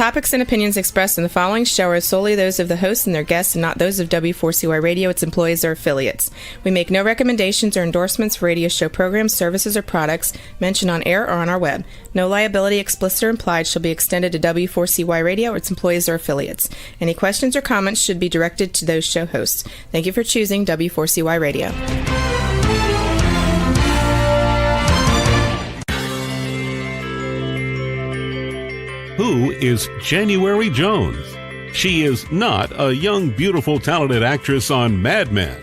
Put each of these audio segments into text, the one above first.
topics and opinions expressed in the following show are solely those of the hosts and their guests and not those of W4CY Radio, its employees, or affiliates. We make no recommendations or endorsements for radio show programs, services, or products mentioned on air or on our web. No liability, explicit or implied, shall be extended to W4CY Radio, its employees, or affiliates. Any questions or comments should be directed to those show hosts. Thank you for choosing W4CY Radio. Who is January Jones? She is not a young, beautiful, talented actress on Mad Men.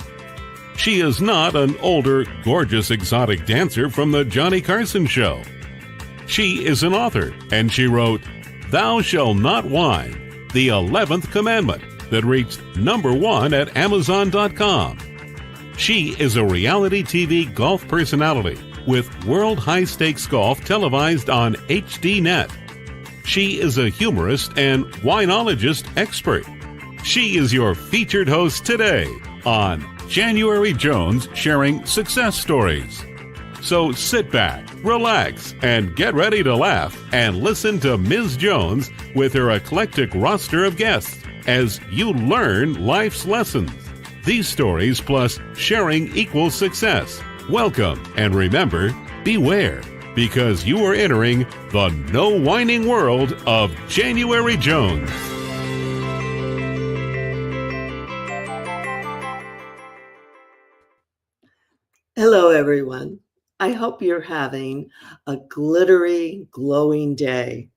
She is not an older, gorgeous, exotic dancer from the Johnny Carson Show. She is an author, and she wrote Thou Shalt Not Whine, the 11th Commandment, that reached #1 at Amazon.com. She is a reality TV golf personality with World High Stakes Golf televised on HDNet. She is a humorist and winologist expert. She is your featured host today on January Jones Sharing Success Stories. So sit back, relax, and get ready to laugh and listen to Ms. Jones with her eclectic roster of guests as you learn life's lessons. These stories plus sharing equals success. Welcome, and remember, beware, because you are entering the no whining world of January Jones. Hello, everyone. I hope you're having a glittery, glowing day.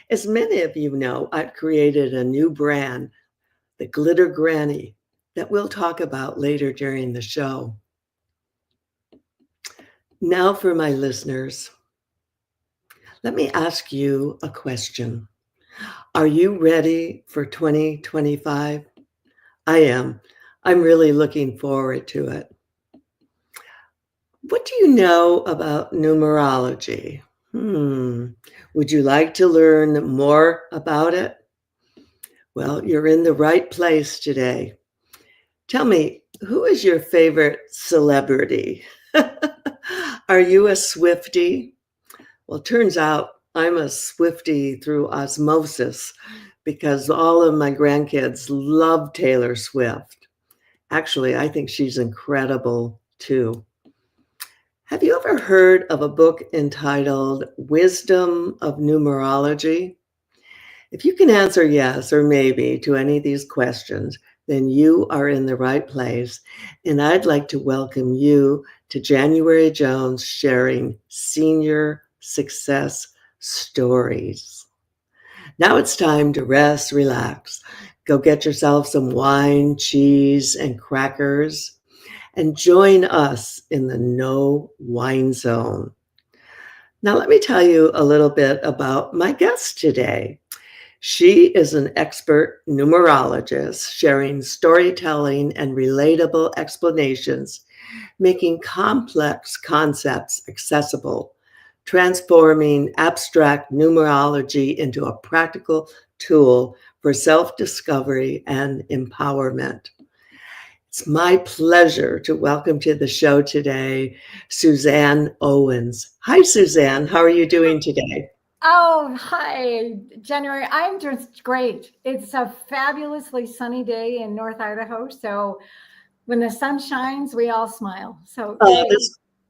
As many of you know, I've created a new brand, the Glitter Granny, that we'll talk about later during the show. Now for my listeners. Let me ask you a question. Are you ready for 2025? I am. I'm really looking forward to it. What do you know about numerology? Would you like to learn more about it? Well, you're in the right place today. Tell me, who is your favorite celebrity? Are you a Swiftie? Well, it turns out I'm a Swiftie through osmosis because all of my grandkids love Taylor Swift. Actually, I think she's incredible too. Have you ever heard of a book entitled Wisdom of Numerology? If you can answer yes or maybe to any of these questions, then you are in the right place. And I'd like to welcome you to January Jones Sharing Senior Success Stories. Now it's time to rest, relax. Go get yourself some wine, cheese, and crackers, and join us in the no wine zone. Now let me tell you a little bit about my guest today. She is an expert numerologist sharing storytelling and relatable explanations, making complex concepts accessible, transforming abstract numerology into a practical tool for self-discovery and empowerment. It's my pleasure to welcome to the show today, Suzan Owens. Hi, Suzan. How are you doing today? Oh, hi, January. I'm just great. It's a fabulously sunny day in North Idaho. So when the sun shines, we all smile. So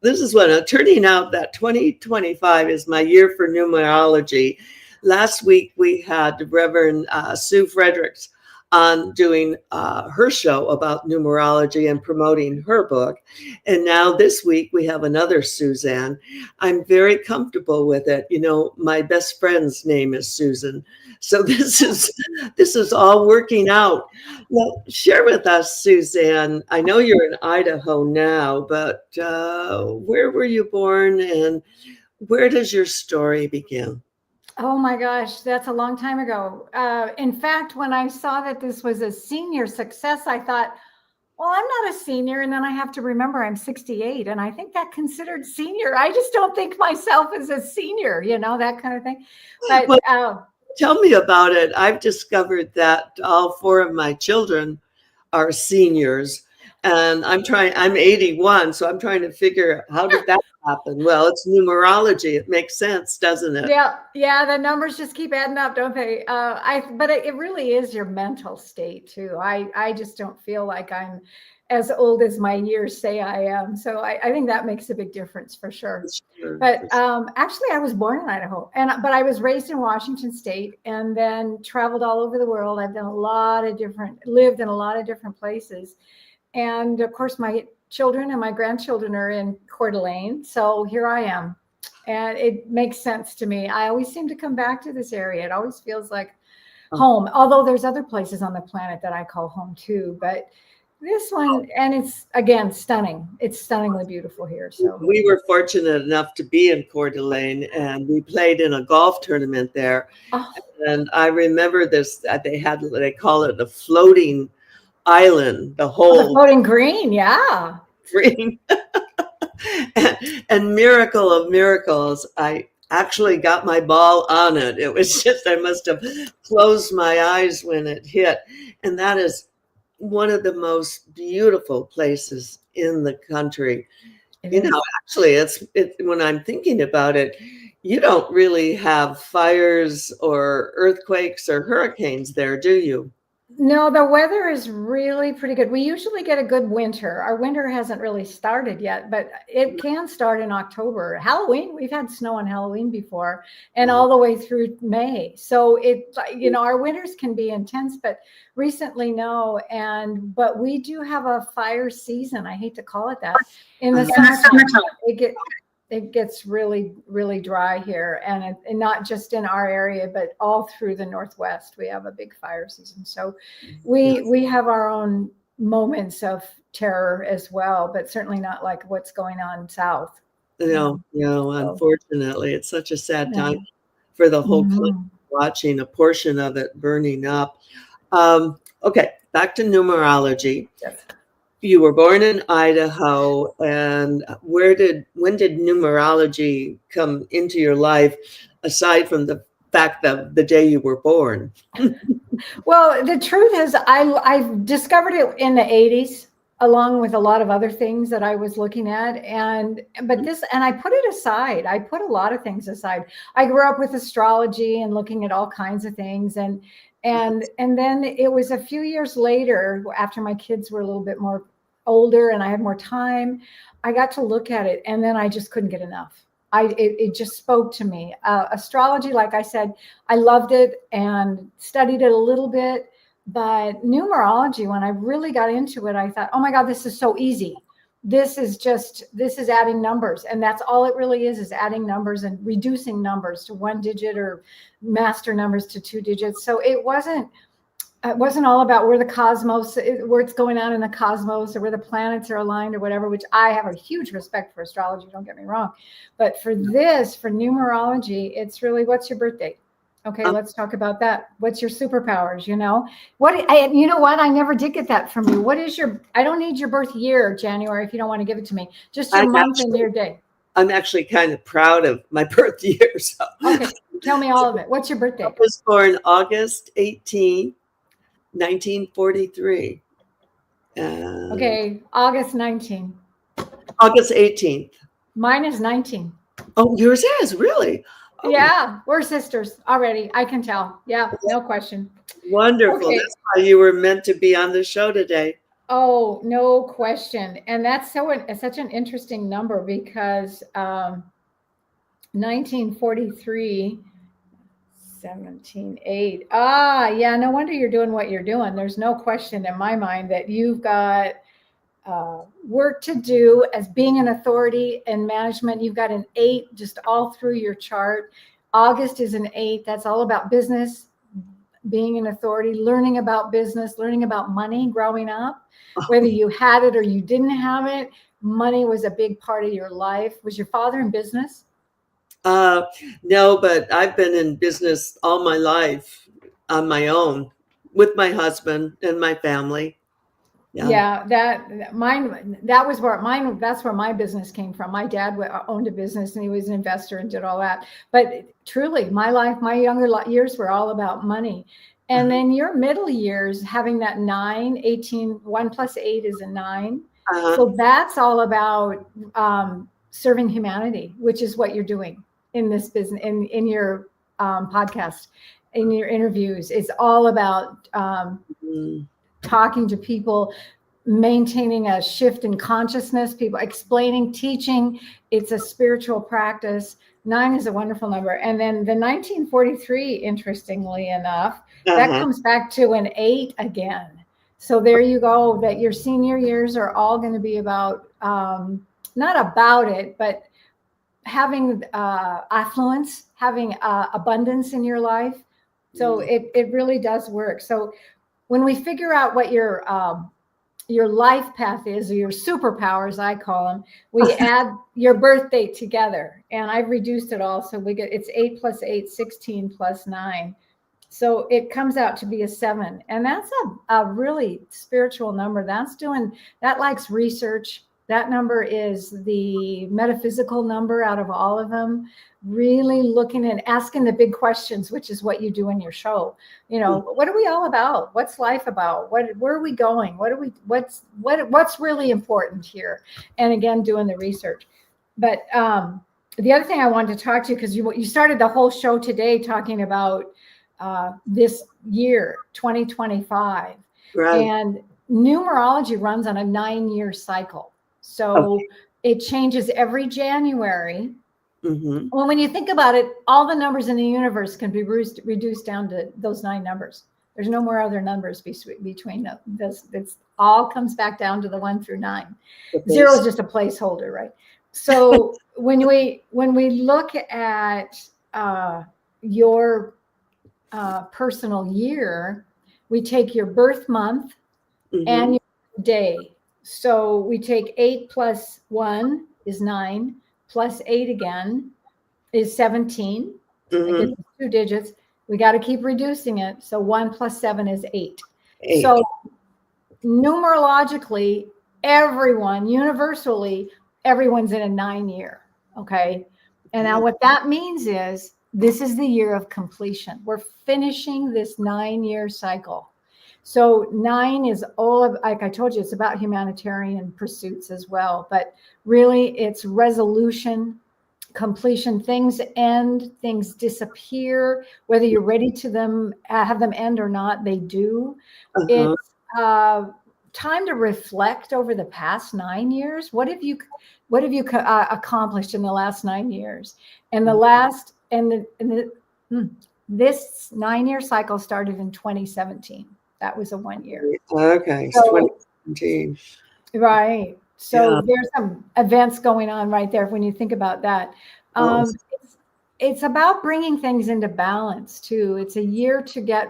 this is what turning out that 2025 is my year for numerology. Last week, we had Reverend Sue Fredericks on doing her show about numerology and promoting her book. And now this week we have another Suzan. I'm very comfortable with it. You know, my best friend's name is Susan. So this is all working out. Well, share with us, Suzan. I know you're in Idaho now, but where were you born and where does your story begin? Oh my gosh, that's a long time ago. In fact, when I saw that this was a senior success, I thought, well, I'm not a senior. And then I have to remember I'm 68 and I think that considered senior. I just don't think myself as a senior, you know, that kind of thing. But tell me about it. I've discovered that all four of my children are seniors. And I'm 81, so I'm trying to figure how did that happen? Well, it's numerology. It makes sense, doesn't it? Yeah, the numbers just keep adding up, don't they? But it really is your mental state too. I just don't feel like I'm as old as my years say I am. So I think that makes a big difference for sure. Sure. But actually, I was born in Idaho, but I was raised in Washington State, and then traveled all over the world. I've done lived in a lot of different places, and of course, my children and my grandchildren are in Coeur d'Alene. So here I am, and it makes sense to me. I always seem to come back to this area. It always feels like home, although there's other places on the planet that I call home too. But this one, and it's again stunning. It's stunningly beautiful here. So we were fortunate enough to be in Coeur d'Alene, and we played in a golf tournament there. Oh. And I remember this. They call it the floating island. The whole the floating green, yeah. Green. And miracle of miracles, I actually got my ball on it. It was just I must have closed my eyes when it hit, and that is one of the most beautiful places in the country. Actually, it's when I'm thinking about it, you don't really have fires or earthquakes or hurricanes there, do you? No, the weather is really pretty good. We usually get a good winter. Our winter hasn't really started yet, but it can start in October. Halloween, we've had snow on Halloween before, and all the way through May. So our winters can be intense, but recently no. But we do have a fire season. I hate to call it that. In the summertime, it gets really, really dry here, and not just in our area, but all through the Northwest. We have a big fire season. So we have our own moments of terror as well, but certainly not like what's going on south. No, unfortunately, it's such a sad time for the whole country, watching a portion of it burning up. Okay, back to numerology. Yes. You were born in Idaho, and when did numerology come into your life, aside from the fact that the day you were born? Well, the truth is, I discovered it in the 80s, along with a lot of other things that I was looking at, and I put it aside. I put a lot of things aside. I grew up with astrology and looking at all kinds of things, and then it was a few years later, after my kids were a little bit more older and I had more time, I got to look at it, and then I just couldn't get enough. It just spoke to me. Astrology, like I said, I loved it and studied it a little bit, but numerology, when I really got into it, I thought, oh my God, this is so easy. This is adding numbers, and that's all it really is adding numbers and reducing numbers to one digit, or master numbers to 2 digits. So it wasn't all about where it's going on in the cosmos, or where the planets are aligned or whatever, which I have a huge respect for astrology, don't get me wrong. But for numerology, it's really, what's your birth date? Okay, let's talk about that. What's your superpowers? You know what? I never did get that from you. I don't need your birth year, January, if you don't want to give it to me. Just your month and your day. I'm actually kind of proud of my birth year. So. Okay, tell me all of it. What's your birthday? I was born August 18, 1943. Okay, August 19. August 18th. Mine is 19. Oh, yours is? Really? Oh. Yeah, we're sisters already. I can tell. Yeah, no question. Wonderful. Okay. That's why you were meant to be on the show today. Oh, no question. And that's such an interesting number, because 1943, 17.8. Yeah, no wonder you're doing what you're doing. There's no question in my mind that you've got work to do as being an authority in management. You've got an 8 just all through your chart. August is an 8. That's all about business, being an authority, learning about business, learning about money growing up. Whether you had it or you didn't have it, money was a big part of your life. Was your father in business? No, but I've been in business all my life on my own with my husband and my family. Yeah, that's where my business came from. My dad owned a business, and he was an investor and did all that. But truly, my younger years were all about money. And then your middle years, having that 9, 18, 1 plus 8 is a 9. So that's all about serving humanity, which is what you're doing in this business, in your podcast, in your interviews. It's all about talking to people, maintaining a shift in consciousness, people explaining, teaching. It's a spiritual practice. 9 is a wonderful number. And then the 1943, interestingly enough, that comes back to an 8 again. So there you go, that your senior years are all going to be about, not about it, but having affluence, having abundance in your life. So it really does work. So when we figure out what your life path is, or your superpowers, I call them, we add your birth date together. And I've reduced it all. So it's 8 plus 8, 16 plus 9. So it comes out to be a 7. And that's a really spiritual number. That likes research. That number is the metaphysical number out of all of them. Really looking and asking the big questions, which is what you do in your show. What are we all about? What's life about? Where are we going? What's really important here? And again, doing the research. But the other thing I wanted to talk to you, because you started the whole show today talking about this year, 2025. Right. And numerology runs on a 9-year cycle. So it changes every January. Well, when you think about it, all the numbers in the universe can be reduced down to those 9 numbers. There's no more other numbers between those. It all comes back down to the 1 through 9. 0 is just a placeholder, right? So when we look at your personal year, we take your birth month and your day. So we take 8 plus 1 is 9. Plus 8 again is 17. It gets 2 digits. We got to keep reducing it. So 1 plus 7 is 8. So numerologically, universally, everyone's in a 9-year. Okay. And now what that means is this is the year of completion. We're finishing this 9-year cycle. So 9 is like I told you, it's about humanitarian pursuits as well. But really, it's resolution, completion. Things end, things disappear. Whether you're ready to have them end or not, they do. It's time to reflect over the past 9 years. What have you accomplished in the last 9 years? And this 9-year cycle started in 2017. That was a 1 year. Okay, so 2017. Right. So there's some events going on right there when you think about that. It's about bringing things into balance too. It's a year to get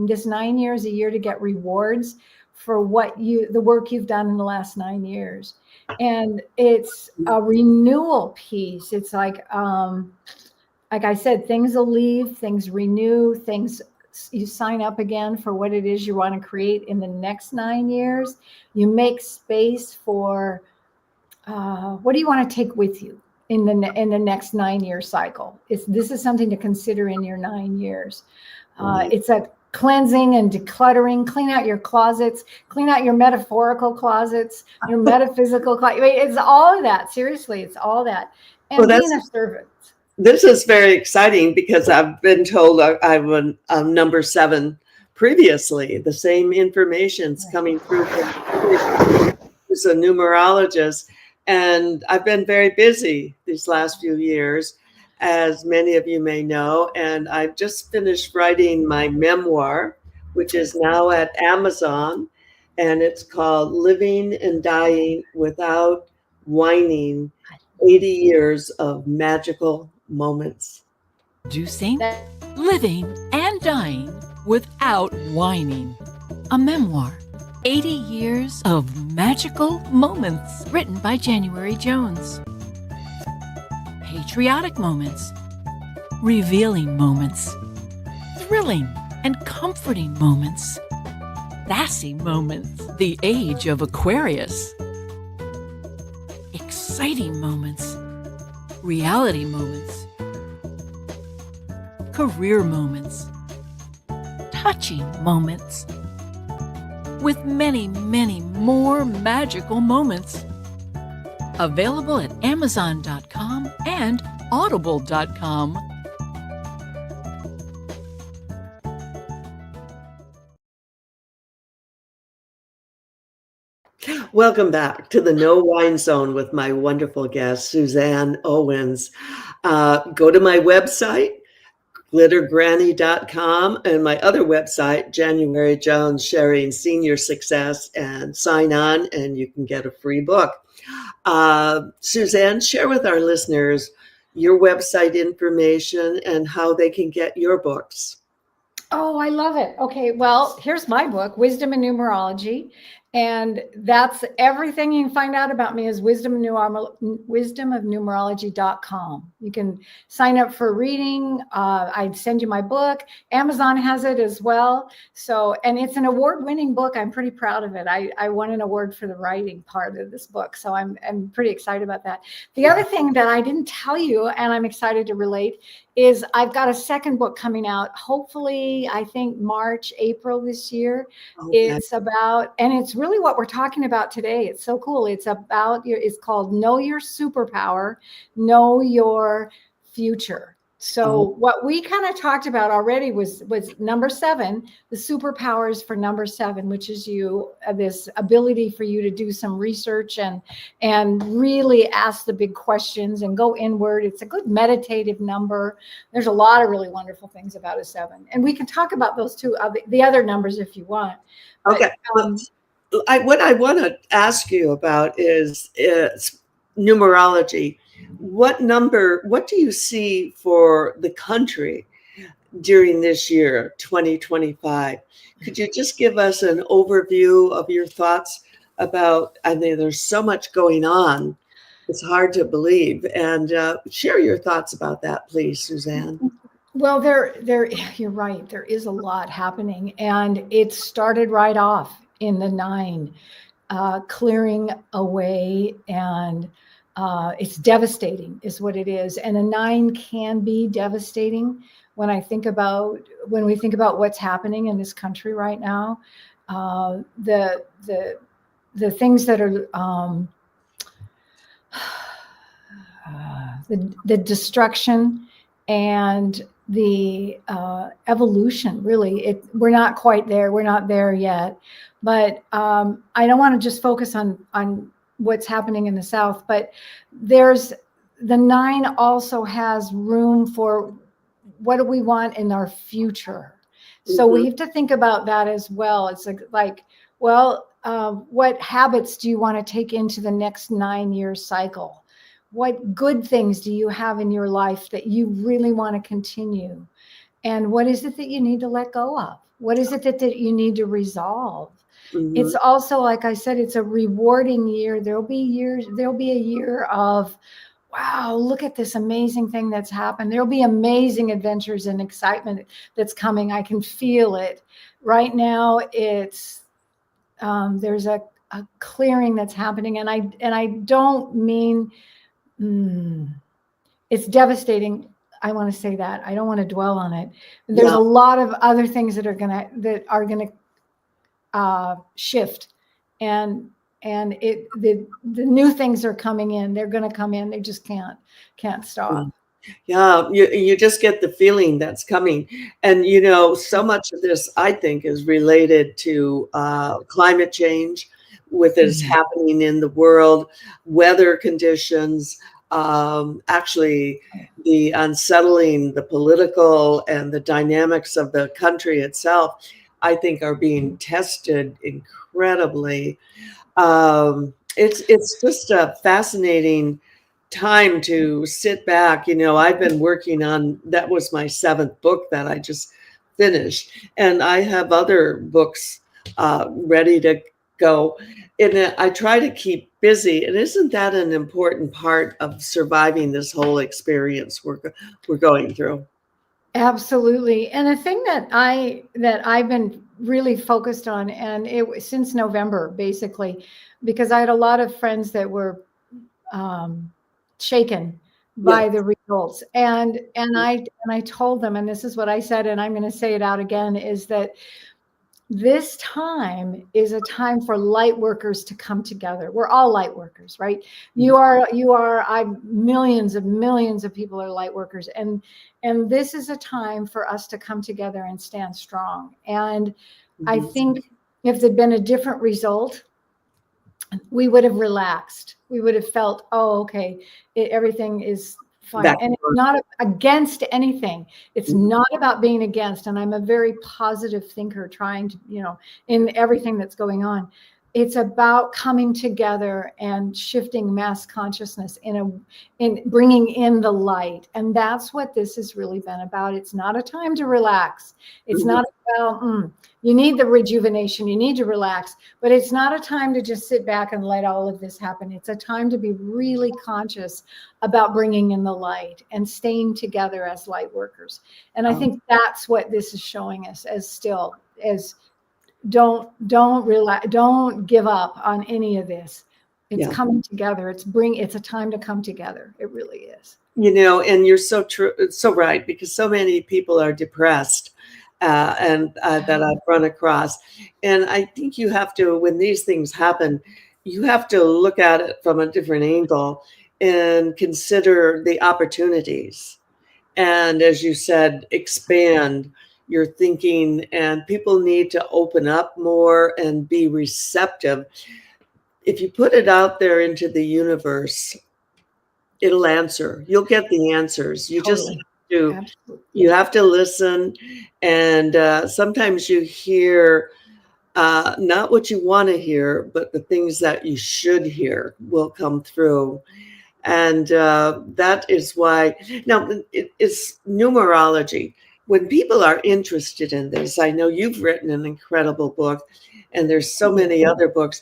this 9 years, a year to get rewards for the work you've done in the last 9 years. And it's a renewal piece. It's like I said, things will leave, things renew, you sign up again for what it is you want to create in the next 9 years. You make space for what do you want to take with you in the next 9-year cycle. This is something to consider in your 9 years. It's a cleansing and decluttering. Clean out your closets. Clean out your metaphorical closets. Your metaphysical closet. It's all of that. Seriously, it's all that. And being a servant. This is very exciting because I've been told I'm a number 7 previously. The same information's coming through from who's a numerologist. And I've been very busy these last few years, as many of you may know. And I've just finished writing my memoir, which is now at Amazon. And it's called Living and Dying Without Whining, 80 Years of Magical Moments. Producing, living, and dying without whining. A memoir, 80 Years of Magical Moments, written by January Jones. Patriotic moments, revealing moments, thrilling and comforting moments, sassy moments, the age of Aquarius, exciting moments, reality moments, career moments, touching moments. With many, many more magical moments. Available at Amazon.com and Audible.com. Welcome back to the No Wine Zone with my wonderful guest, Suzan Owens. Go to my website, glittergranny.com, and my other website, January Jones, sharing senior success, and sign on and you can get a free book. Suzan, share with our listeners your website information and how they can get your books. Oh, I love it. Okay, well, here's my book, Wisdom and Numerology. And that's everything you can find out about me is wisdomofnumerology.com. You can sign up for reading. I'd send you my book. Amazon has it as well. So, and it's an award-winning book. I'm pretty proud of it. I won an award for the writing part of this book. So I'm pretty excited about that. The other thing that I didn't tell you, and I'm excited to relate, is I've got a second book coming out, hopefully, I think March, April this year. Okay. It's about, and it's really what we're talking about today. It's so cool. It's about it's called Know Your Superpower, Know Your Future. So what we kind of talked about already was number 7, the superpowers for number 7, which is this ability for you to do some research and really ask the big questions and go inward. It's a good meditative number. There's a lot of really wonderful things about a 7, and we can talk about those two, the other numbers if you want. Okay. What I want to ask you about is numerology. What do you see for the country during this year, 2025? Could you just give us an overview of your thoughts about, I mean, there's so much going on. It's hard to believe. And share your thoughts about that, please, Suzan. Well, you're right. There is a lot happening, and it started right off in the 9, clearing away, and it's devastating is what it is. And a 9 can be devastating when we think about what's happening in this country right now. The things that are the destruction and the evolution, really. We're not quite there. We're not there yet. But I don't want to just focus on what's happening in the South, but the 9 also has room for what do we want in our future. So we have to think about that as well. It's like, what habits do you want to take into the next 9-year cycle? What good things do you have in your life that you really want to continue? And what is it that you need to let go of? What is it that you need to resolve? It's also, like I said, it's a rewarding year. There'll be a year of, wow, look at this amazing thing that's happened. There'll be amazing adventures and excitement that's coming. I can feel it. Right now, there's a clearing that's happening. And I don't mean, it's devastating. I want to say that. I don't want to dwell on it. There's a lot of other things that are gonna shift, and the new things are coming in. They're going to come in. They just can't stop. Yeah, you just get the feeling that's coming. And so much of this, I think, is related to climate change, with it happening in the world, weather conditions, actually the unsettling, the political and the dynamics of the country itself, I think, are being tested incredibly. It's just a fascinating time to sit back. I've been working on, that was my 7th book that I just finished, and I have other books ready to go. And I try to keep busy. And isn't that an important part of surviving this whole experience we're going through? Absolutely. And the thing that I've been really focused on, and it was since November, basically, because I had a lot of friends that were shaken by the results. And I told them, and this is what I said, and I'm going to say it out again, is that this time is a time for light workers to come together. We're all light workers, right? Millions of people are light workers. And this is a time for us to come together and stand strong. And I think if there'd been a different result, we would have relaxed. We would have felt, oh, okay, everything is fine. And it's not against anything. It's not about being against. And I'm a very positive thinker, trying to, in everything that's going on. It's about coming together and shifting mass consciousness in bringing in the light. And that's what this has really been about. It's not a time to relax. It's not about, you need the rejuvenation, you need to relax, but it's not a time to just sit back and let all of this happen. It's a time to be really conscious about bringing in the light and staying together as light workers. And I think that's what this is showing us as don't relax, don't give up on any of this. It's coming together. It's a time to come together. It really is. And you're so true, so right, because so many people are depressed, that I've run across. And I think you have to, when these things happen, you have to look at it from a different angle and consider the opportunities. And as you said, expand your thinking, and people need to open up more and be receptive. If you put it out there into the universe, it'll answer. You'll get the answers. You just have to listen. And sometimes you hear not what you want to hear, but the things that you should hear will come through. And that is why, now it's numerology. When people are interested in this, I know you've written an incredible book, and there's so many other books.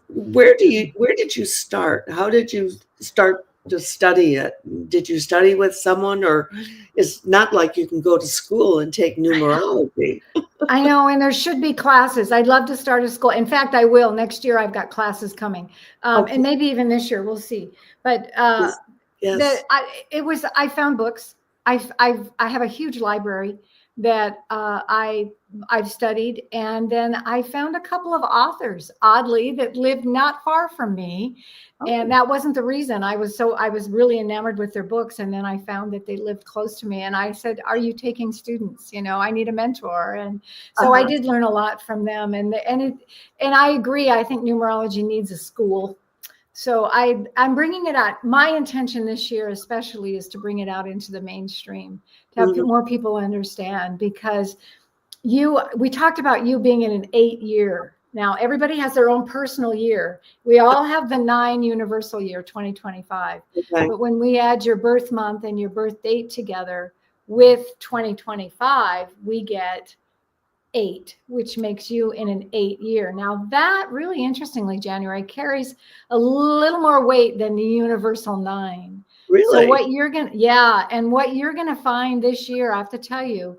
Where did you start? How did you start to study it? Did you study with someone, or it's not like you can go to school and take numerology? I know, and there should be classes. I'd love to start a school. In fact, I will. Next year, I've got classes coming, and maybe even this year. We'll see. But I found books. I have a huge library that I've studied, and then I found a couple of authors, oddly, that lived not far from me, and that wasn't the reason. I was really enamored with their books, and then I found that they lived close to me, and I said, "Are you taking students? I need a mentor." And so I did learn a lot from them, and I agree. I think numerology needs a school. So I'm bringing it out. My intention this year especially is to bring it out into the mainstream, to have more people understand, because we talked about you being in an 8-year. Now, everybody has their own personal year. We all have the 9 universal year, 2025. Okay. But when we add your birth month and your birth date together with 2025, we get 8, which makes you in an 8-year. Now that really interestingly, January, carries a little more weight than the universal 9. Really? So what you're going to find this year, I have to tell you,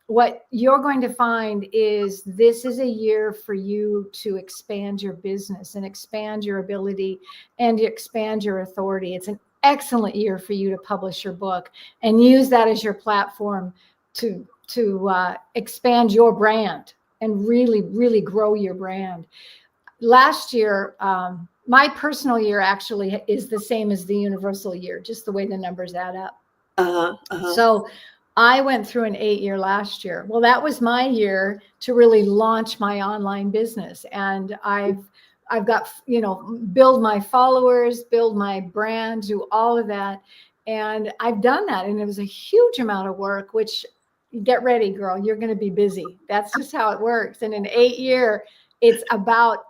what you're going to find is this is a year for you to expand your business and expand your ability and expand your authority. It's an excellent year for you to publish your book and use that as your platform to expand your brand and really, really grow your brand. Last year, my personal year actually is the same as the universal year, just the way the numbers add up. So I went through an 8-year last year. Well, that was my year to really launch my online business. And I've got, build my followers, build my brand, do all of that. And I've done that. And it was a huge amount of work, which, get ready, girl, you're going to be busy. That's just how it works. And in 8-year, it's about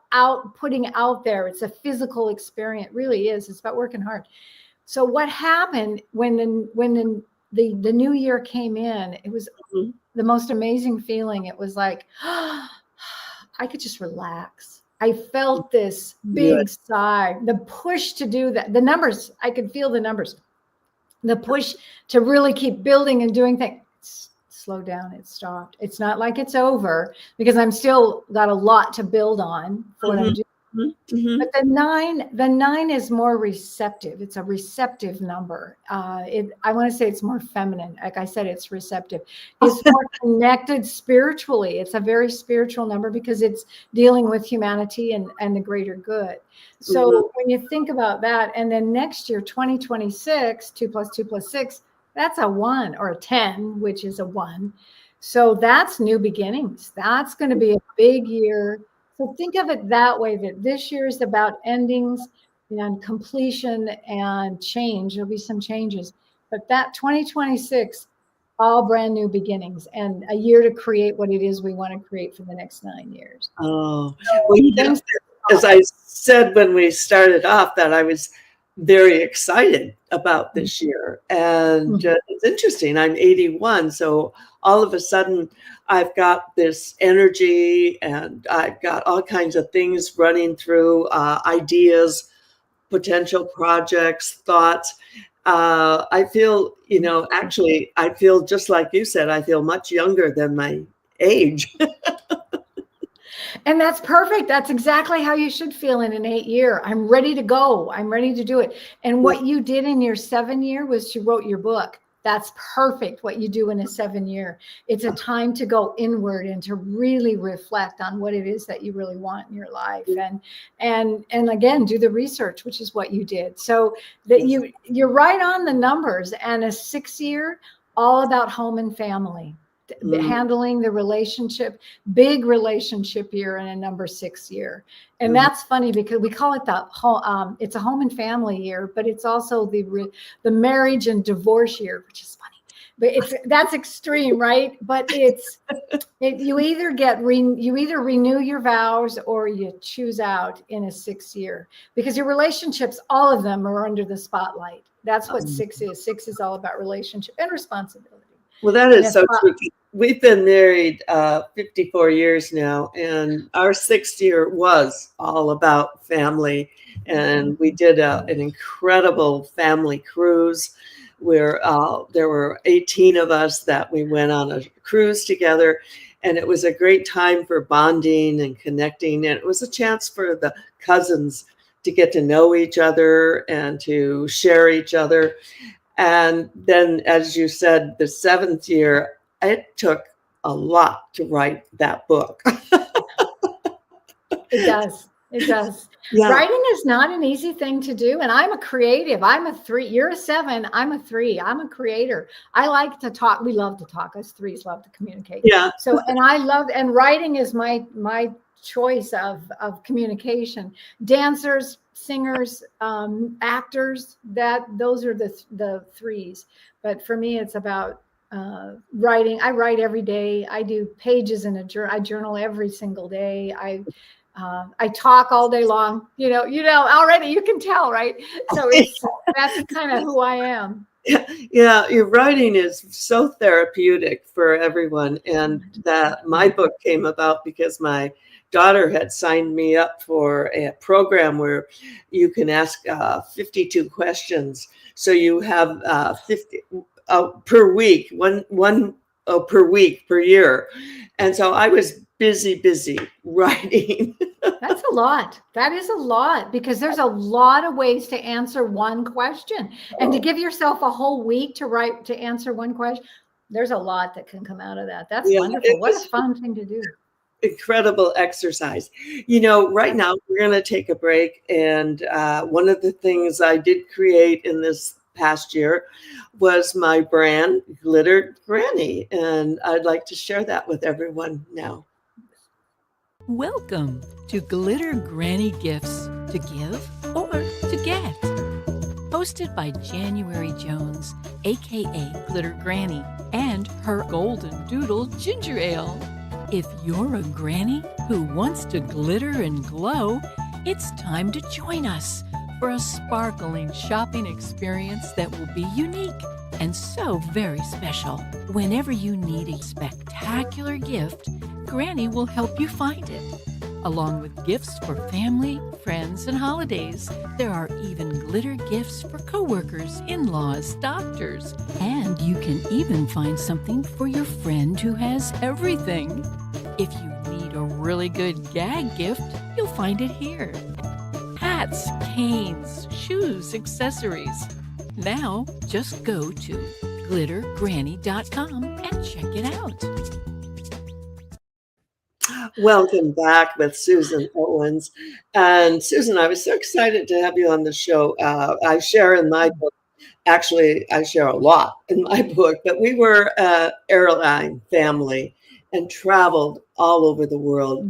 putting out there. It's a physical experience. It really is. It's about working hard. So what happened when the new year came in, it was the most amazing feeling. It was like, I could just relax. I felt this big sigh, the push to do that. The numbers, I could feel the numbers, the push to really keep building and doing things. Slow down. It stopped. It's not like it's over, because I'm still got a lot to build on for what I'm doing. Mhm. But the nine is more receptive. It's a receptive number. I want to say it's more feminine. Like I said, it's receptive. It's more connected spiritually. It's a very spiritual number because it's dealing with humanity and the greater good. So when you think about that, and then next year, 2026, 2 + 2 + 6, that's a 1, or a 10, which is a 1. So that's new beginnings. That's going to be a big year. So think of it that way, that this year is about endings and completion and change. There'll be some changes, but that 2026, all brand new beginnings and a year to create what it is we want to create for the next 9 years. Oh, So well, things as I said when we started off, that I was very excited about this year. And it's interesting. I'm 81, so all of a sudden I've got this energy and I've got all kinds of things running through, ideas, potential projects, thoughts. I feel, actually, I feel just like you said, I feel much younger than my age. And that's perfect. That's exactly how you should feel in an 8-year. I'm ready to go. I'm ready to do it. And what you did in your 7-year was you wrote your book. That's perfect. What you do in a 7-year. It's a time to go inward and to really reflect on what it is that you really want in your life. And again, do the research, which is what you did. So that you're right on the numbers. And a 6-year, all about home and family. Handling the relationship, big relationship year in a number 6 year. And that's funny because we call it it's a home and family year, but it's also the marriage and divorce year, which is funny. But that's extreme, right? But you either renew your vows or you choose out in a 6 year, because your relationships, all of them are under the spotlight. That's what 6 is. 6 is all about relationship and responsibility. Well, that is so true. We've been married 54 years now, and our 6th year was all about family. And we did an incredible family cruise where there were 18 of us that we went on a cruise together. And it was a great time for bonding and connecting. And it was a chance for the cousins to get to know each other and to share each other. And then, as you said, the 7th year, it took a lot to write that book. It does. It does. Yeah. Writing is not an easy thing to do. And I'm a creative. I'm a 3. You're a 7. I'm a 3. I'm a creator. I like to talk. We love to talk. Us 3s love to communicate. Yeah. So, and writing is my choice of communication. Dancers, singers, actors, those are the 3s. But for me, it's about writing. I write every day. I do pages in a journal. I journal every single day. I talk all day long. Already you can tell, right? So that's kind of who I am. Yeah, your writing is so therapeutic for everyone. And that my book came about because my daughter had signed me up for a program where you can ask 52 questions. So you have 50 per week, one per week, per year. And so I was busy writing. That's a lot. That is a lot, because there's a lot of ways to answer one question. And to give yourself a whole week to answer one question, there's a lot that can come out of that. That's wonderful. What a fun thing to do. Incredible exercise. Right now we're going to take a break. And one of the things I did create in this past year was my brand, Glitter Granny. And I'd like to share that with everyone now. Welcome to Glitter Granny Gifts, to give or to get. Hosted by January Jones, aka Glitter Granny, and her Golden Doodle Ginger Ale. If you're a granny who wants to glitter and glow, it's time to join us for a sparkling shopping experience that will be unique and so very special. Whenever you need a spectacular gift, Granny will help you find it. Along with gifts for family, friends, and holidays, there are even glitter gifts for coworkers, in-laws, doctors, and you can even find something for your friend who has everything. If you need a really good gag gift, you'll find it here. Hats, canes, shoes, accessories. Now, just go to glittergranny.com and check it out. Welcome back with Suzan Owens. And Suzan, I was so excited to have you on the show. I share in my book, actually, I share a lot in my book, but we were an airline family and traveled all over the world.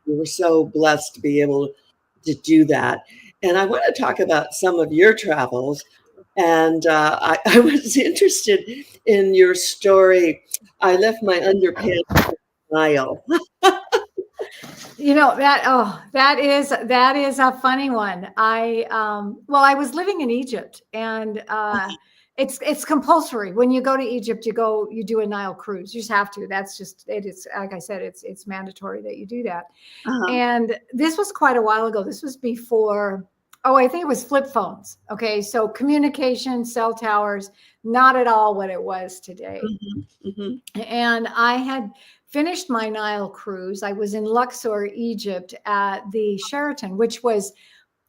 We were so blessed to be able to do that. And I want to talk about some of your travels. And I was interested in your story. I left my underpants in Nile. You know, that is a funny one. I was living in Egypt, and it's compulsory. When you go to Egypt, you do a Nile cruise. You just have to. That's just it. It's like I said, it's mandatory that you do that. And this was quite a while ago. This was before, I think it was flip phones. Okay, so communication, cell towers, not at all what it was today. And I had finished my Nile cruise. I was in Luxor, Egypt at the Sheraton, which was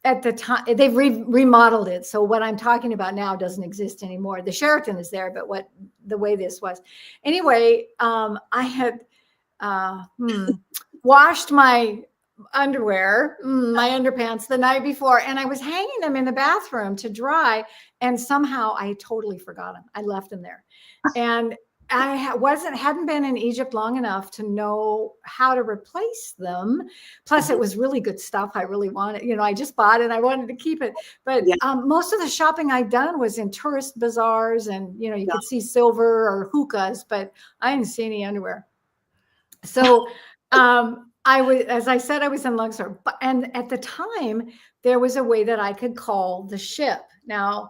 at the time, they've remodeled it. So what I'm talking about now doesn't exist anymore. The Sheraton is there, but the way this was. Anyway, I had washed my underwear, my underpants the night before, and I was hanging them in the bathroom to dry. And somehow I totally forgot them. I left them there. And I hadn't been in Egypt long enough to know how to replace them. Plus, it was really good stuff. I really wanted, I just bought it. I wanted to keep it. But most of the shopping I'd done was in tourist bazaars, and you could see silver or hookahs, but I didn't see any underwear. So as I said, I was in Luxor, and at the time there was a way that I could call the ship. Now,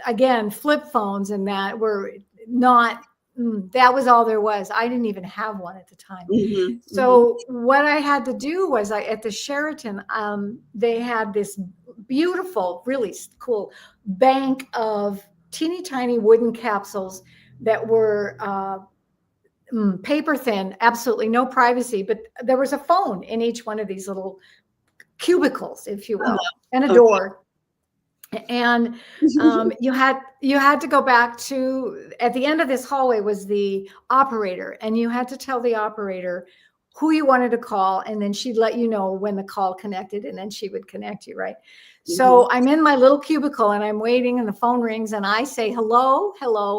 again, flip phones and that were not, that was all there was. I didn't even have one at the time. So what I had to do was at the Sheraton, they had this beautiful, really cool bank of teeny tiny wooden capsules that were paper thin, absolutely no privacy, but there was a phone in each one of these little cubicles, if you will, and a door. And you had to go back to, at the end of this hallway was the operator, and you had to tell the operator who you wanted to call, and then she'd let you know when the call connected, and then she would connect you, right? So I'm in my little cubicle and I'm waiting, and the phone rings, and I say hello,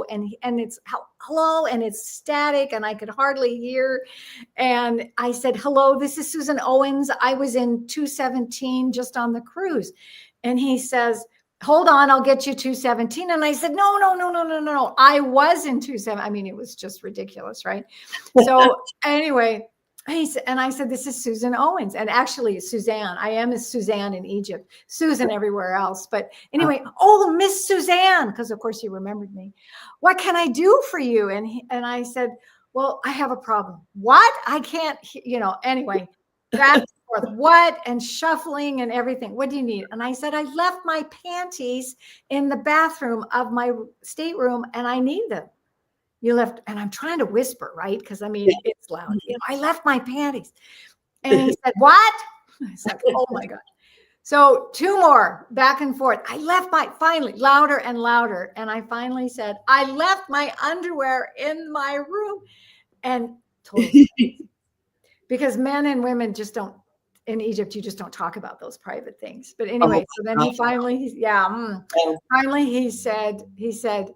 and it's hello, and it's static, and I could hardly hear. And I said, hello, this is Suzan Owens. I was in 217 just on the cruise. And he says, hold on, I'll get you 217. And I said, no. I was in 27. I mean, it was just ridiculous, right? So anyway, and I said, this is Suzan Owens. And actually, Suzanne, I am a Suzanne in Egypt, Susan everywhere else. But anyway, Miss Suzanne, because of course you remembered me. What can I do for you? And I said, well, I have a problem. What? I can't, anyway, back and forth, what, and shuffling and everything. What do you need? And I said, I left my panties in the bathroom of my stateroom and I need them. You left, and I'm trying to whisper, right? Because I mean, it's loud. I left my panties. And he said, what? I said, oh my God. So 2 more back and forth. I left finally louder and louder. And I finally said, I left my underwear in my room. And totally, because men and women just don't, in Egypt, you just don't talk about those private things. But anyway, so then he finally, finally he said,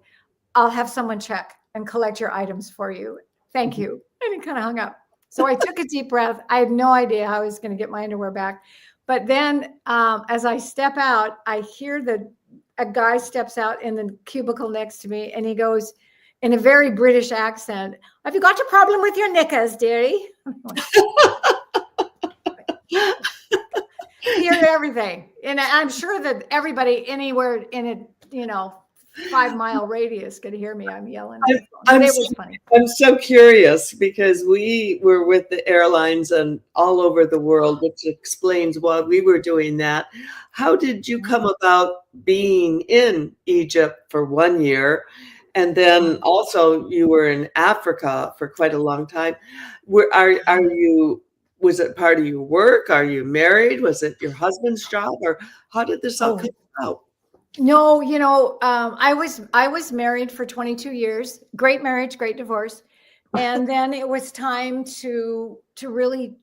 I'll have someone check and collect your items for you. Thank you. And he kind of hung up. So I took a deep breath. I had no idea how I was going to get my underwear back. But then as I step out, I hear a guy steps out in the cubicle next to me, and he goes in a very British accent, have you got a problem with your knickers, dearie? Hear everything. And I'm sure that everybody anywhere in a 5-mile radius could hear me. I'm yelling. It was funny. I'm so curious because we were with the airlines and all over the world, which explains why we were doing that. How did you come about being in Egypt for 1 year? And then also you were in Africa for quite a long time. Are you was it part of your work? Are you married? Was it your husband's job, or how did this all Oh, come about? no, I was married for 22 years. Great marriage, great divorce. And then it was time to really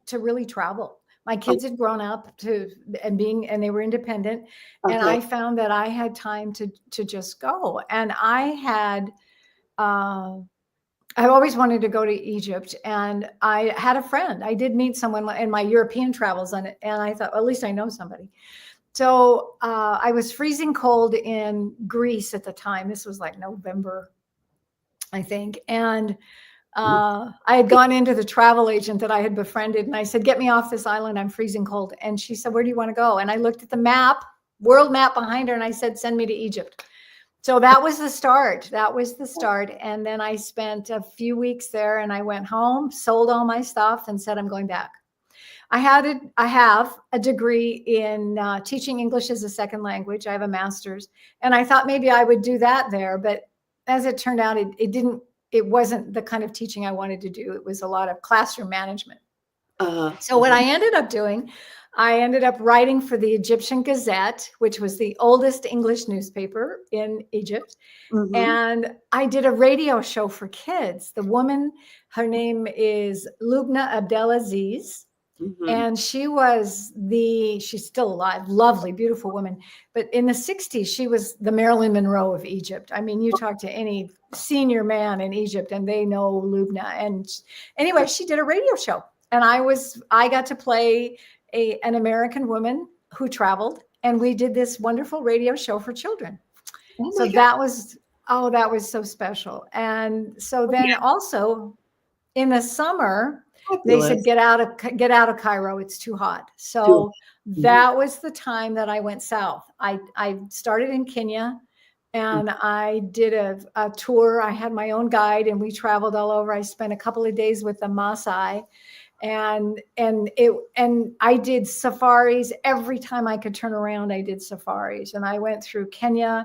travel. My kids had grown up and they were independent. And Okay. I found that I had time to just go. And I've always wanted to go to Egypt, and I had a friend. I did meet someone in my European travels on it, and I thought, well, at least I know somebody. So I was freezing cold in Greece at the time. This was like November, I think. And I had gone into the travel agent that I had befriended, and I said, get me off this island. I'm freezing cold. And she said, where do you want to go? And I looked at the map, world map behind her, and I said, send me to Egypt. So that was the start. That was the start. And then I spent a few weeks there, and I went home, sold all my stuff, and said, I'm going back. I have a degree in teaching English as a second language. I have a master's, and I thought maybe I would do that there. But as it turned out, it wasn't the kind of teaching I wanted to do. It was a lot of classroom management. So what I ended up doing, I ended up writing for the Egyptian Gazette, which was the oldest English newspaper in Egypt. Mhm. And I did a radio show for kids. The woman, her name is Lubna Abdelaziz. Mhm. And she's still alive, lovely, beautiful woman. But in the 60s, she was the Marilyn Monroe of Egypt. I mean, you talk to any senior man in Egypt and they know Lubna. And anyway, she did a radio show. And I got to play an American woman who traveled. And we did this wonderful radio show for children. Oh So my God. that was so special. And so then Yeah. also in the summer, they Fabulous. said, get out of Cairo. It's too hot. So that was the time that I went south. I started in Kenya, and I did a tour. I had my own guide, and we traveled all over. I spent a couple of days with the Maasai, and I did safaris every time I could turn around. I did safaris, and I went through Kenya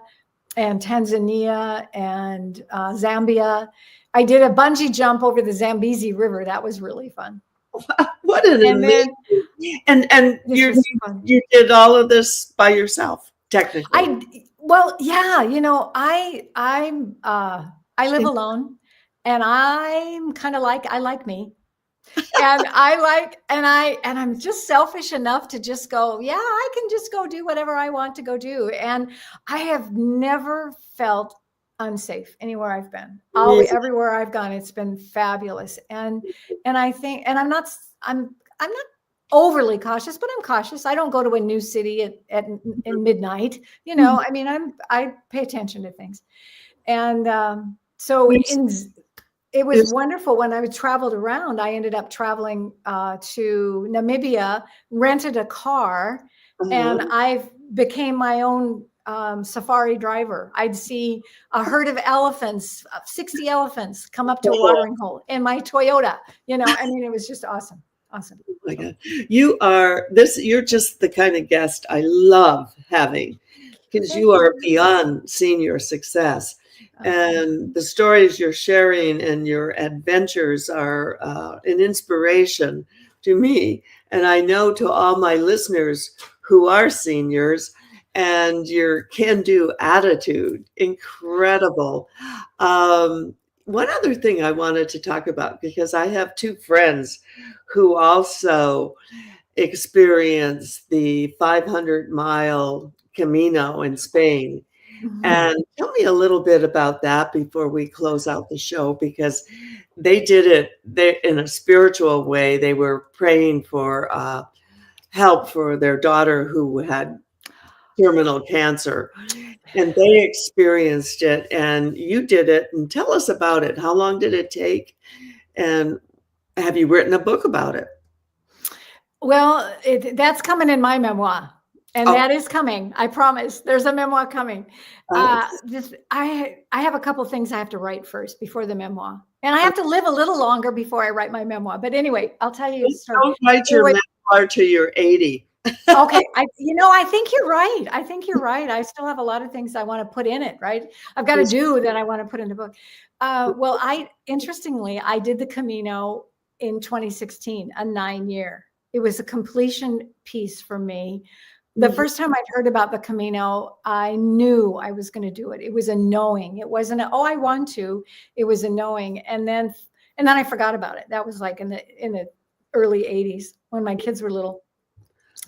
and Tanzania and Zambia. I did a bungee jump over the Zambezi River. That was really fun. What an And then and this was fun. you did all of this by yourself, technically. Yeah, I live alone, and I'm kind of I like me. And I'm just selfish enough to just go, yeah, I can just go do whatever I want to go do. And I have never felt unsafe anywhere I've been. Everywhere I've gone, it's been fabulous. And I think, and I'm not overly cautious, but I'm cautious. I don't go to a new city in midnight. I mean, I pay attention to things. And it was wonderful when I traveled around. I ended up traveling to Namibia, rented a car, and I became my own safari driver. I'd see a herd of elephants, 60 elephants come up to a watering hole in my Toyota. I mean, it was just awesome. Awesome. Oh my God. You're just the kind of guest I love having, because you are beyond senior success. And the stories you're sharing and your adventures are an inspiration to me. And I know to all my listeners who are seniors, and your can-do attitude, incredible. One other thing I wanted to talk about, because I have two friends who also experienced the 500-mile Camino in Spain. And tell me a little bit about that before we close out the show, because they did it in a spiritual way. They were praying for help for their daughter who had terminal cancer, and they experienced it, and you did it. And tell us about it. How long did it take? And have you written a book about it? Well, that's coming in my memoir. And that is coming. I promise. There's a memoir coming. I have a couple of things I have to write first before the memoir. And I have to live a little longer before I write my memoir. But anyway, I'll tell you a story. Don't write your memoir till you're 80. Okay. I think you're right. I still have a lot of things I want to put in it, right? I've got to do that I want to put in the book. Interestingly, I did the Camino in 2016, a 9-year. It was a completion piece for me. The first time I'd heard about the Camino, I knew I was going to do it. It was a knowing. It wasn't a, oh, I want to. It was a knowing. And then I forgot about it. That was like in the early 80s when my kids were little.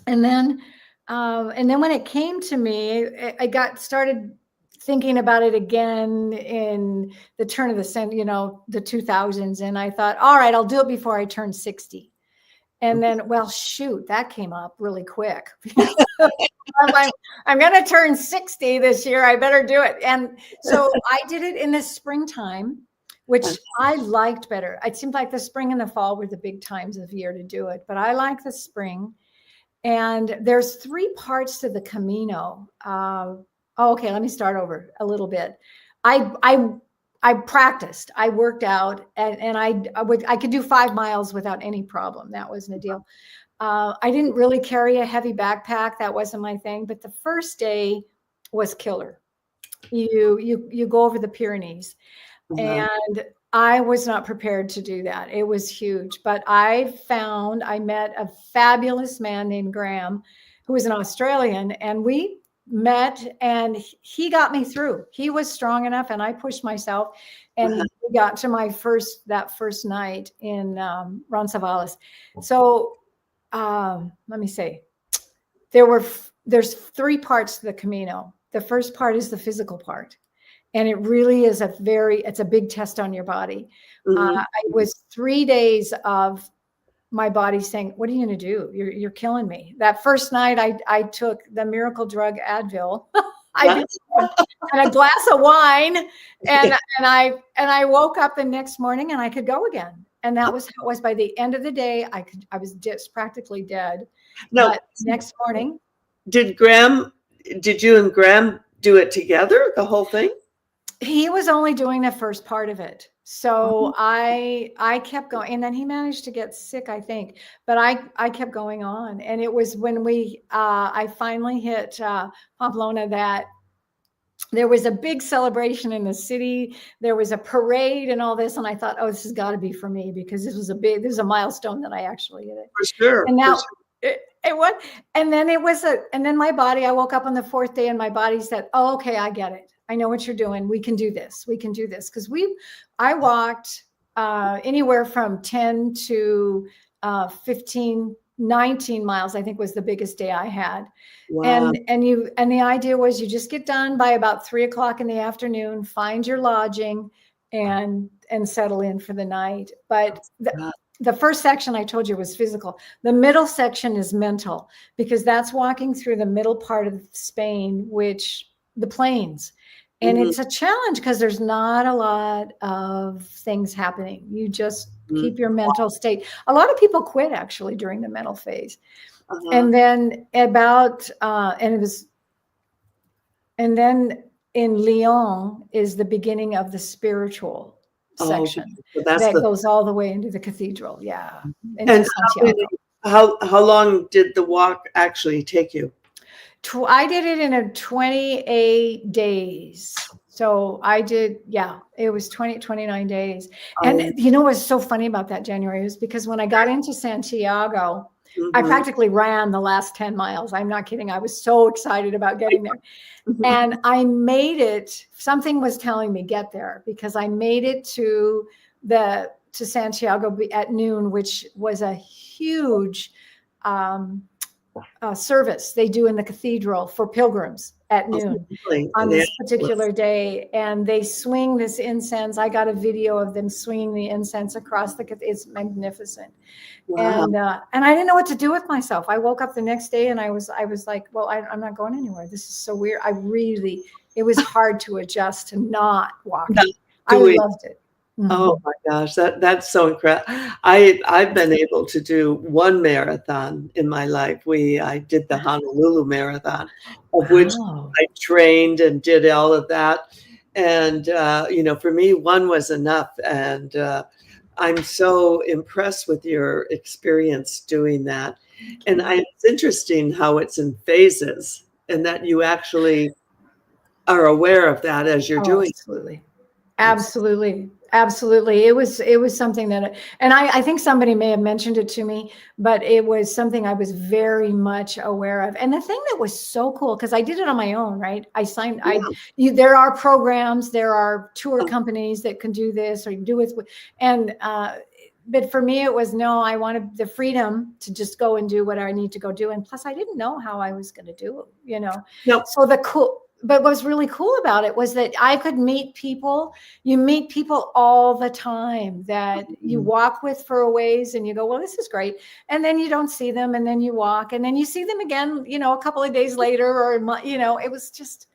And then when it came to me, I got started thinking about it again in the turn of the century, the 2000s. And I thought, all right, I'll do it before I turn 60. And then, well, shoot, that came up really quick. I'm going to turn 60 this year. I better do it. And so I did it in the springtime, which I liked better. It seemed like the spring and the fall were the big times of year to do it, but I like the spring. And there's 3 parts to the Camino. Okay, let me start over a little bit. I practiced, I worked out, and I could do 5 miles without any problem. That wasn't a deal. I didn't really carry a heavy backpack. That wasn't my thing. But the first day was killer. You go over the Pyrenees, and I was not prepared to do that. It was huge. But I met a fabulous man named Graham, who was an Australian, and we met, and he got me through. He was strong enough, and I pushed myself, and we got to that first night in Roncesvalles. So let me say, there's 3 parts to the Camino. The first part is the physical part, and it really is it's a big test on your body. It was 3 days of my body saying, what are you going to do? You're killing me. That first night I took the miracle drug Advil. I and a glass of wine, and I woke up the next morning and I could go again. And that was how it was. By the end of the day, I was just practically dead. No, but next morning. Did you and Graham do it together, the whole thing? He was only doing the first part of it. So I kept going, and then he managed to get sick, I think, but I kept going on. And it was when I finally hit Pamplona that there was a big celebration in the city. There was a parade and all this. And I thought, oh, this has got to be for me, because this was a milestone that I actually hit it. For sure. And now it was, and then and then my body, I woke up on the 4th day and my body said, oh, okay, I get it. I know what you're doing. We can do this. We can do this. Because I walked anywhere from 10 to 15, 19 miles, I think was the biggest day I had. Wow. And the idea was you just get done by about 3 o'clock in the afternoon, find your lodging and settle in for the night. But the first section I told you was physical. The middle section is mental, because that's walking through the middle part of Spain, the plains. And it's a challenge because there's not a lot of things happening. You just keep your mental state. A lot of people quit actually during the mental phase. And then and then in Lyon is the beginning of the spiritual section that goes all the way into the cathedral. Yeah. And how long did the walk actually take you? I did it in 28 days. So I did, it was 29 days. And you know what's so funny about that, January, is because when I got into Santiago, I practically ran the last 10 miles. I'm not kidding. I was so excited about getting there. And I made it, something was telling me get there, because I made it to Santiago at noon, which was a huge service they do in the cathedral for pilgrims at noon on this particular day. And they swing this incense. I got a video of them swinging the incense across the cathedral. It's magnificent. Wow. And I didn't know what to do with myself. I woke up the next day and I was like, well, I'm not going anywhere. This is so weird. It was hard to adjust to not walking. I loved it. Oh my gosh, that's so incredible. I've been able to do 1 marathon in my life. I did the Honolulu Marathon, of which I trained and did all of that. And for me, 1 was enough. And I'm so impressed with your experience doing that. And it's interesting how it's in phases, and that you actually are aware of that as you're doing. Absolutely. Absolutely. Absolutely. It was something that, and I think somebody may have mentioned it to me, but it was something I was very much aware of. And the thing that was so cool, because I did it on my own, right? There are programs, there are tour companies that can do this, or you can do it. But for me, it was, no, I wanted the freedom to just go and do what I need to go do. And plus I didn't know how I was going to do it, Nope. So but what was really cool about it was that I could meet people. You meet people all the time that you walk with for a ways and you go, well, this is great. And then you don't see them. And then you walk and then you see them again, a couple of days later, or, it was just,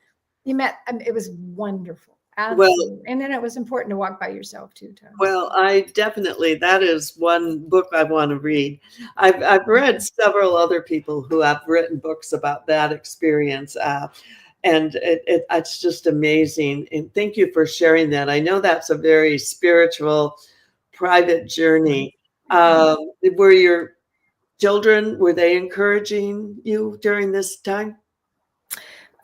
it was wonderful. Absolutely. Well, and then it was important to walk by yourself too, Tom. Well, that is one book I want to read. I've read several other people who have written books about that experience. And it's just amazing. And thank you for sharing that. I know that's a very spiritual, private journey. Were your children, were they encouraging you during this time?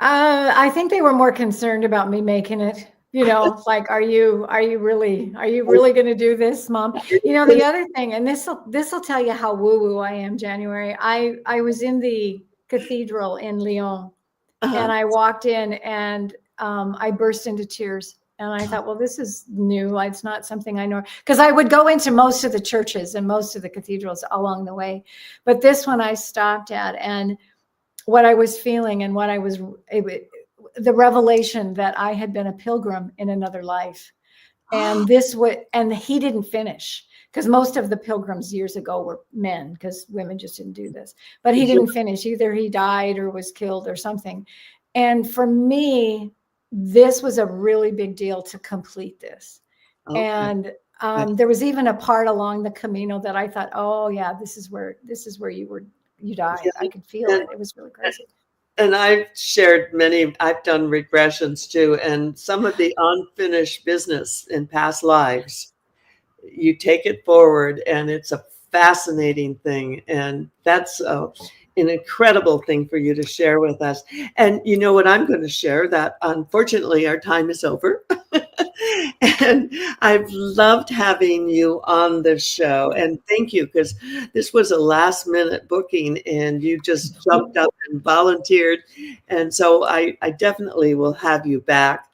I think they were more concerned about me making it. Like, are you really going to do this, Mom? The other thing, and this will tell you how woo-woo I am, January. I was in the cathedral in Lyon, and I walked in and I burst into tears. And I thought, well, this is new. It's not something I know, because I would go into most of the churches and most of the cathedrals along the way. But this one I stopped at, and what I was feeling and the revelation that I had been a pilgrim in another life. And he didn't finish, because most of the pilgrims years ago were men, because women just didn't do this. But he didn't finish. Either he died or was killed or something. And for me, this was a really big deal to complete this. Okay. And there was even a part along the Camino that I thought, oh yeah, this is where you died. Yeah. I could feel it. It was really crazy. And I've done regressions too. And some of the unfinished business in past lives, you take it forward, and it's a fascinating thing. And that's an incredible thing for you to share with us. And you know what I'm going to share, that unfortunately our time is over. And I've loved having you on the show. And thank you, because this was a last minute booking and you just jumped up and volunteered. And so I definitely will have you back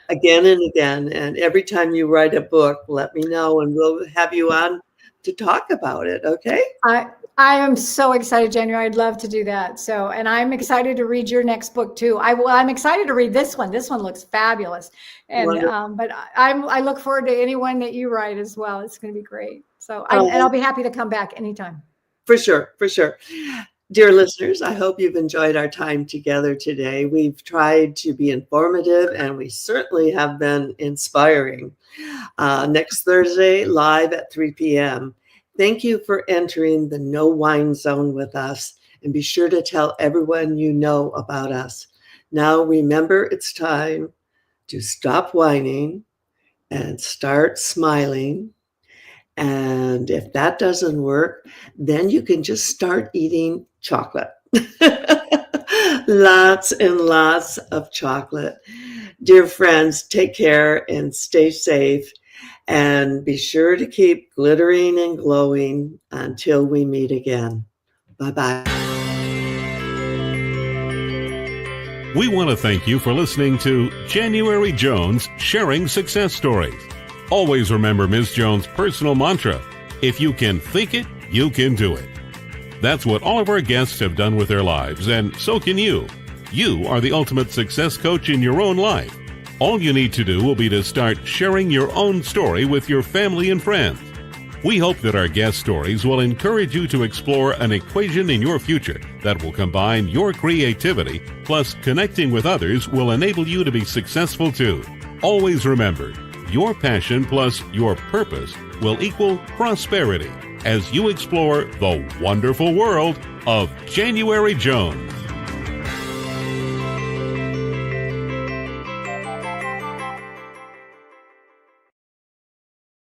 again and again. And every time you write a book, let me know and we'll have you on to talk about it. Okay? I am so excited, January. I'd love to do that. So, and I'm excited to read your next book too. I'm excited to read this one. This one looks fabulous. And, but I look forward to anyone that you write as well. It's going to be great. So, and I'll be happy to come back anytime. For sure. For sure. Dear listeners, I hope you've enjoyed our time together today. We've tried to be informative, and we certainly have been inspiring. Next Thursday, live at 3 p.m. Thank you for entering the No Whine Zone with us, and be sure to tell everyone you know about us. Now remember, it's time to stop whining and start smiling. And if that doesn't work, then you can just start eating chocolate. Lots and lots of chocolate. Dear friends, take care and stay safe. And be sure to keep glittering and glowing until we meet again. Bye-bye. We want to thank you for listening to January Jones Sharing Success Stories. Always remember Ms. Jones' personal mantra: if you can think it, you can do it. That's what all of our guests have done with their lives, and so can you. You are the ultimate success coach in your own life. All you need to do will be to start sharing your own story with your family and friends. We hope that our guest stories will encourage you to explore an equation in your future that will combine your creativity plus connecting with others will enable you to be successful too. Always remember, your passion plus your purpose will equal prosperity as you explore the wonderful world of January Jones.